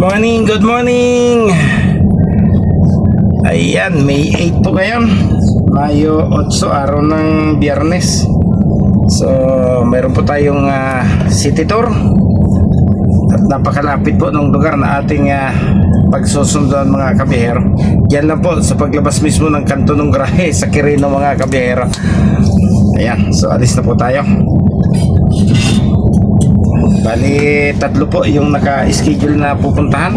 morning, good morning. Ayan, May 8 po ngayon. Mayo 8, araw ng Biyernes. So, mayroon po tayong city tour. At napakalapit po ng lugar na ating pagsusundan mga kabiyahero. Diyan lang po sa paglabas mismo ng kanto ng Grahe sa Quirino mga kabiyahero. Ayan, so alis na po tayo. Bali, 3 po yung naka-schedule na pupuntahan.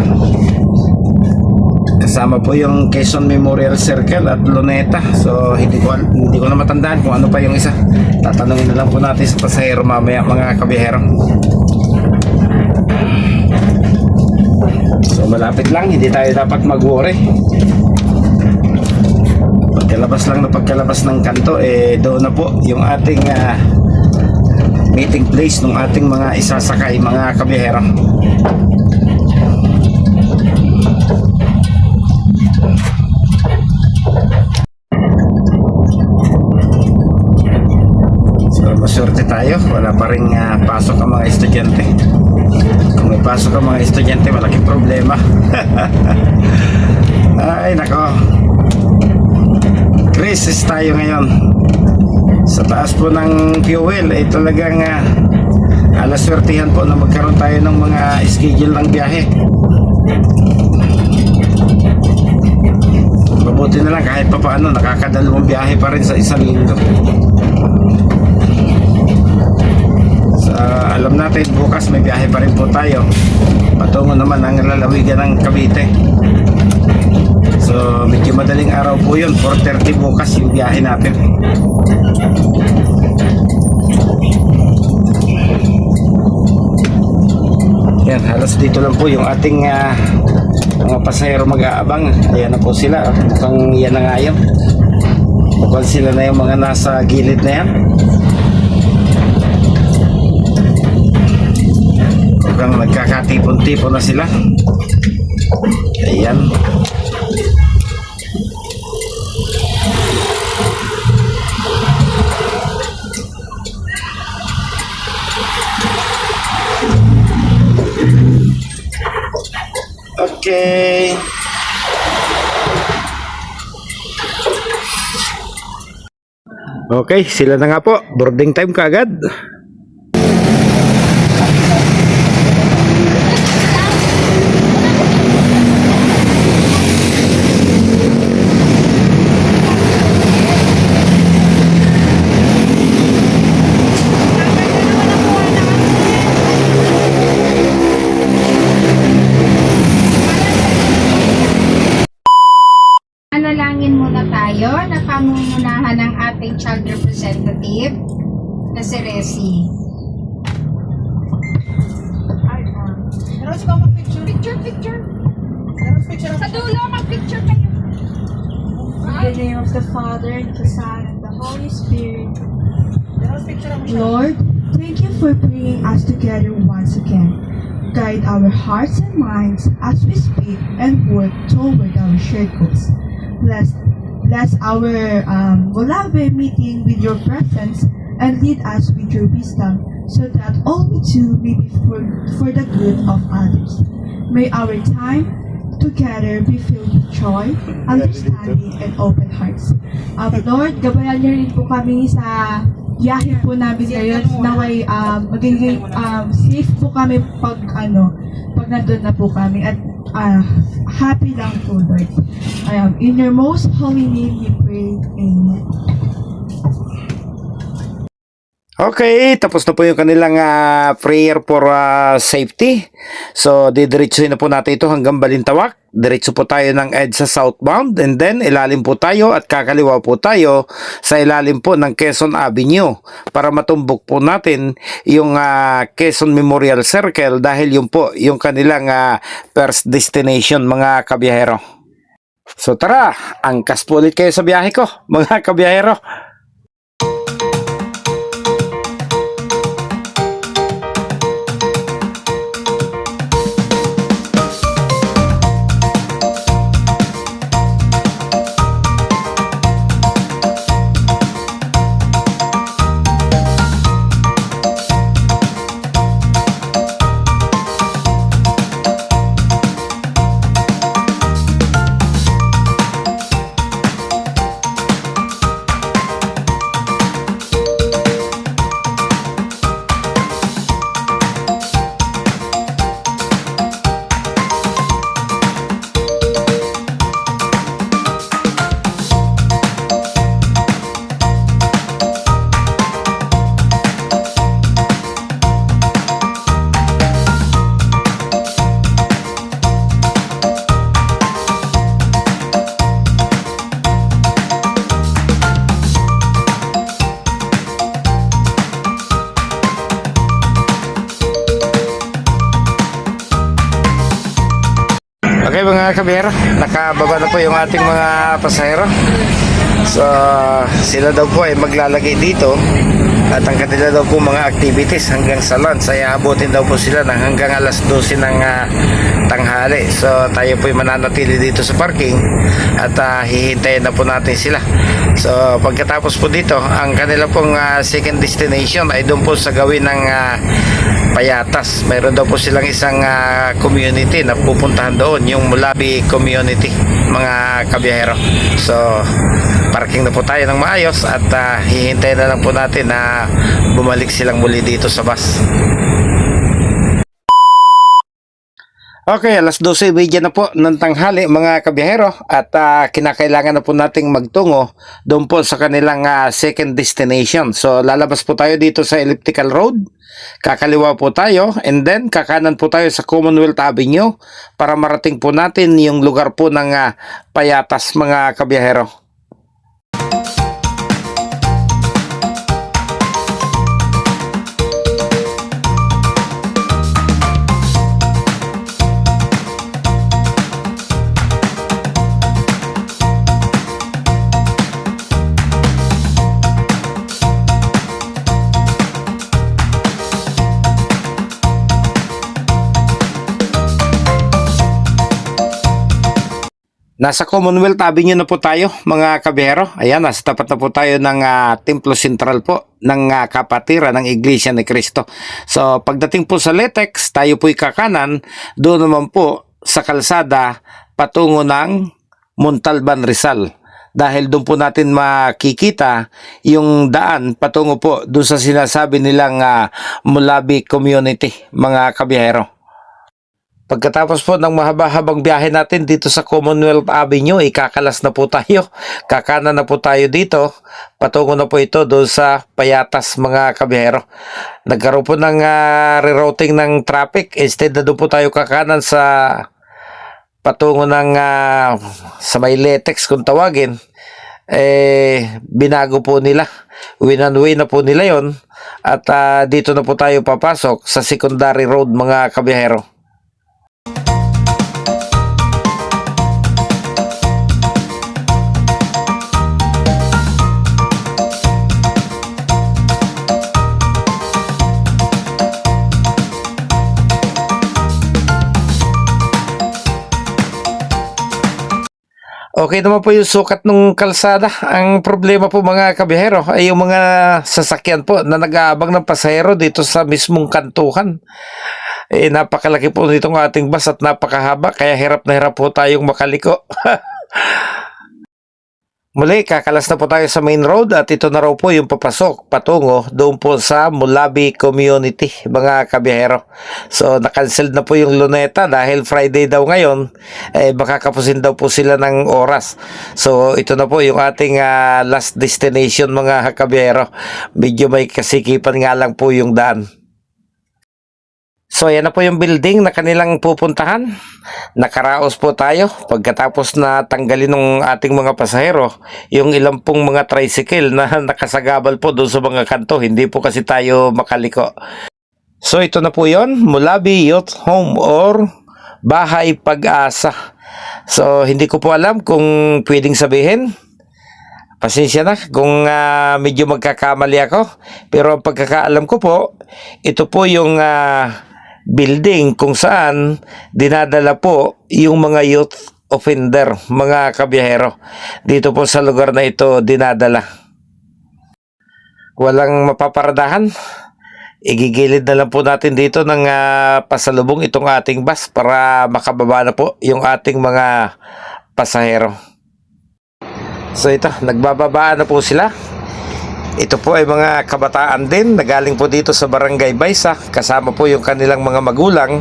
Kasama po yung Quezon Memorial Circle at Luneta. So hindi ko na matandaan kung ano pa yung isa. Tatanungin na lang po natin sa pasahero mamaya mga kabiyahero. So malapit lang, hindi tayo dapat mag-worry. Pagkalabas ng kanto, doon na po yung ating meeting place ng ating mga isasakay mga kabiyahero. So maswerte tayo, wala pa rin pasok ang mga estudyante. Kung may pasok ang mga estudyante, malaking problema. Ay nako, crisis tayo ngayon. Sa taas po ng fuel ay talagang alaswertihan po na magkaroon tayo ng mga schedule ng biyahe. Mabuti na lang kahit pa paano nakakadalawang biyahe pa rin sa isang linggo. Alam natin bukas may biyahe pa rin po tayo patungo naman ang lalawigan ng Cavite. So medyo madaling araw po yun, 4:30 bukas yung biyahe natin. Yan, halos dito lang po yung ating mga pasahero mag-aabang. Ayan na po sila, mukhang yan na nga yun. Mukhang sila na yung mga nasa gilid na yan. Mukhang nagkakatipon-tipon na sila. Ayan. Okay. Okay, sila na nga po. Boarding time kaagad. Manalangin muna tayo na pamumunahan ng ating child representative na si Resi. Rose, ba mag-picture? Picture. Rose, picture. Sa dulo, mag-picture kayo. In the name of the Father, and the Son, and the Holy Spirit. Rose, picture mo siya. Lord, thank you for bringing us together once again. Guide our hearts and minds as we speak and work toward our shared goals. Bless our Molave meeting with your presence and lead us with your wisdom so that all we do may be for the good of others. May our time together be filled with joy, understanding, and open hearts. Lord, gabayan niyo rin po kami sa biyahe po namin ngayon. Naway magiging safe po kami pag nandun na po kami at happy lang po, Lord. In your most holy name we pray. Amen. Okay, tapos na po yung kanilang prayer for safety. So, didiretsuhin na po natin ito hanggang Balintawak. Diretso po tayo ng EDSA southbound and then ilalim po tayo at kakaliwa po tayo sa ilalim po ng Quezon Avenue para matumbok po natin yung Quezon Memorial Circle dahil yun po yung kanilang first destination mga kabiyahero. So tara, angkas po ulit kayo sa biyahe ko mga kabiyahero. mga kabiyero, nakababa na po yung ating mga pasahero. So sila daw po ay maglalagay dito at ang kanila daw po mga activities hanggang sa lunch ay aabutin daw po sila ng hanggang alas 12 ng tanghali. So tayo po ay mananatili dito sa parking at hihintayin na po natin sila. So pagkatapos po dito, ang kanila pong second destination ay doon po sa gawin ng Payatas. Mayroon daw po silang isang community na pupuntahan doon, yung Mulabi Community, mga kabiyahero. So parking na po tayo ng maayos at hihintayin na lang po natin na bumalik silang muli dito sa bus. Okay, alas 12:30 na po ng tanghali mga kabiyahero at kinakailangan na po nating magtungo doon po sa kanilang second destination. So lalabas po tayo dito sa Elliptical Road, kakaliwa po tayo and then kakanan po tayo sa Commonwealth Avenue para marating po natin yung lugar po ng Payatas mga kabiyahero. Nasa Commonwealth Avenue na po tayo mga kabiyero. Ayan, nasa tapat na po tayo ng Templo Central po ng kapatiran ng Iglesia ni Cristo. So pagdating po sa Letex, tayo po'y kakanan, doon naman po sa kalsada patungo ng Montalban, Rizal. Dahil doon po natin makikita yung daan patungo po doon sa sinasabi nilang Mulabi Community mga kabiyero. Pagkatapos po ng mahaba-habang biyahe natin dito sa Commonwealth Avenue, ikakalas na po tayo. Kakanan na po tayo dito. Patungo na po ito doon sa Payatas mga kabiyero. Nagkaroon po ng rerouting ng traffic. Instead na doon po tayo kakanan sa patungo ng sa may Letex kung tawagin. Binago po nila. Winanway na po nila yon. At dito na po tayo papasok sa secondary road mga kabiyero. Okay naman po yung sukat ng kalsada. Ang problema po mga kabiyero ay yung mga sasakyan po na nag-aabang ng pasahero dito sa mismong kantuhan. Napakalaki po nitong ating bus at napakahaba kaya hirap na hirap po tayong makaliko. Muli, kakalas na po tayo sa main road at ito na raw po yung papasok patungo doon po sa Mulabi Community mga kabiyahero. So na-cancel na po yung Luneta dahil Friday daw ngayon, baka kapusin daw po sila ng oras. So ito na po yung ating last destination mga kabiyahero. Medyo may kasikipan nga lang po yung daan. So yan na po yung building na kanilang pupuntahan. Nakaraos po tayo pagkatapos na tanggalin ng ating mga pasahero yung ilang pong mga tricycle na nakasagabal po doon sa mga kanto. Hindi po kasi tayo makaliko. So ito na po yon, Mulabi Youth Home or Bahay Pag-asa. So hindi ko po alam kung pwedeng sabihin. Pasensya na kung medyo magkakamali ako. Pero ang pagkakaalam ko po, ito po yung building kung saan dinadala po yung mga youth offender, mga kabiyahero. Dito po sa lugar na ito dinadala. Walang mapaparadahan. Igigilid na lang po natin dito ng pasalubong itong ating bus para makababa na po yung ating mga pasahero. So ito, nagbababaan na po sila. Ito po ay mga kabataan din na galing po dito sa Barangay Baysa, kasama po yung kanilang mga magulang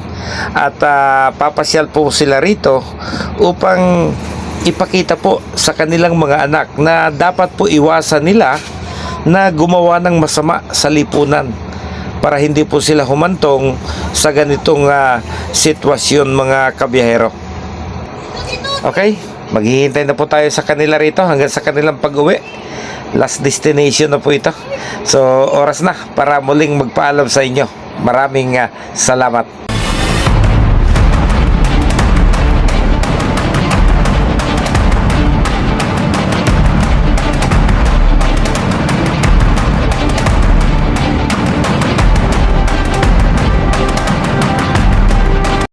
at papasyal po sila rito upang ipakita po sa kanilang mga anak na dapat po iwasan nila na gumawa ng masama sa lipunan para hindi po sila humantong sa ganitong sitwasyon mga kabiyahero. Okay, maghihintay na po tayo sa kanila rito hanggang sa kanilang pag-uwi. Last destination na po ito. So oras na para muling magpaalam sa inyo. Maraming salamat.